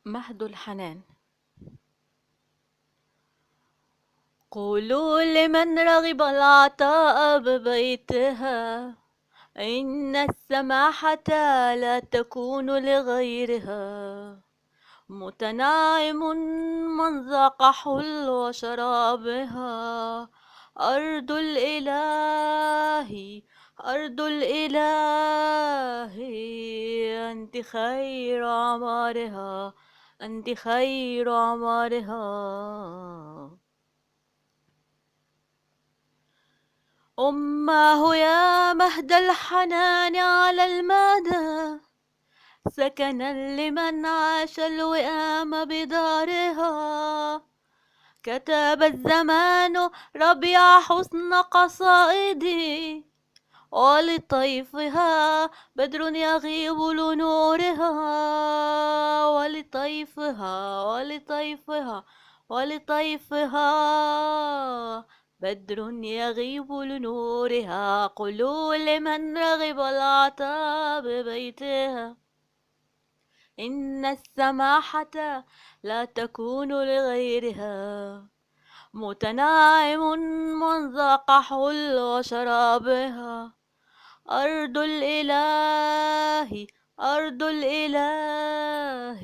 مهد الحنان. قولوا لمن رغب العطاء ببيتها إن السماحة لا تكون لغيرها. متناعم من ذاق حلو شرابها. أرض الإله، أرض الإله، أنت خير عمارها، أنت خير عمارها. أماه يا مهد الحنان على المدى، سكنا لمن عاش الوئام بدارها. كتب الزمان ربيع حسن قصائدي، ولطيفها بدر يغيب لنورها. ولطيفها بدر يغيب لنورها. قولوا لمن رغب العطاء ببيتها إن السماحة لا تكون لغيرها. متناعم من ذاق حلو شرابها. أرض الإله، أرض الإله،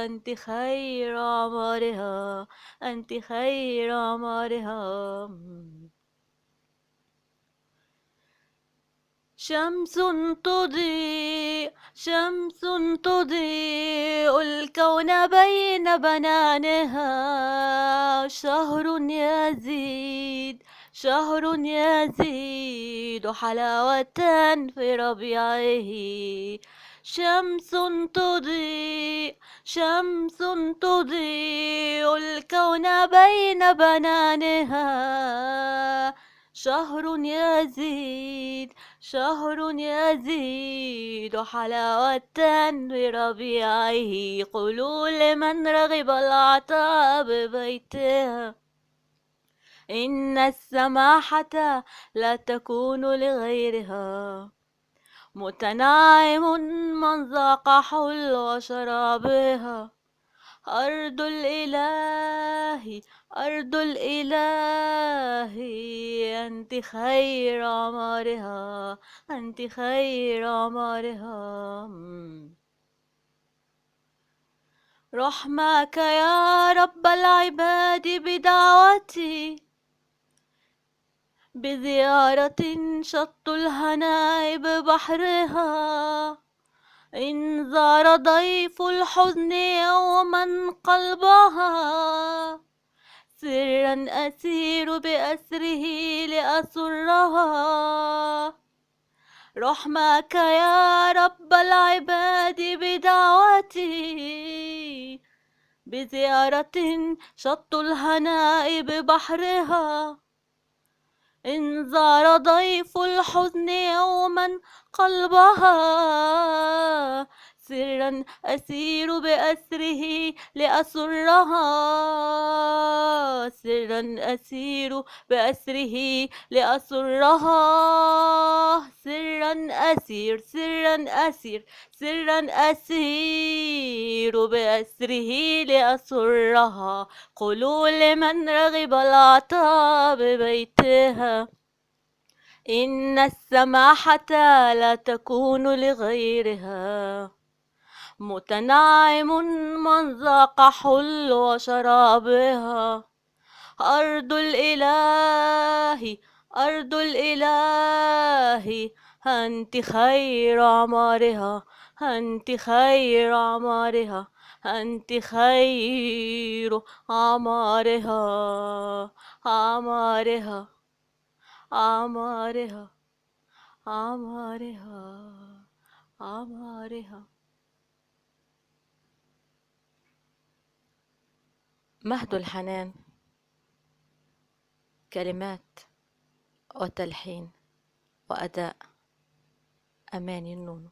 أنت خير عمارها، أنت خير عمارها. شمس تضيء، شمس تضيء الكون بين بنانها. شهر يزيد، شهر يزيد حلاوة في ربيعه. شمس تضيء، شمس تضيء الكون بين بنانها. شهر يزيد، شهر يزيد حلاوة بربيعه. قولوا لمن رغب العطاء ببيتها إن السماحة لا تكون لغيرها. متناعم من ذاق حلو شرابها. أرض الإله، أرض الإله، أنت خير عمارها، أنت خير عمارها. رحمك يا رب العباد بدعوتي، بزيارة شط الهناء ببحرها. إن زار ضيف الحزن يوما قلبها، سرا أسير بأسره لأسرها. رحمك يا رب العباد بدعوتي، بزيارة شط الهناء ببحرها. إن زار ضيف الحزن يوما قلبها، سرا أسير بأسره لأسرها. سرا أسير بأسره لأسرها. سرا أسير بأسره لأسرها. قولوا لمن رغب العطاء ببيتها إن السماحة لا تكون لغيرها. متناعم من ذاق حلو شرابها. أرض الإله، أرض الإله، أنت خير عمارها، أنت خير عمارها، أنت خير عمارها، عمارها، عمارها، عمارها، عمارها. مهد الحنان. كلمات وتلحين وأداء أماني النونو.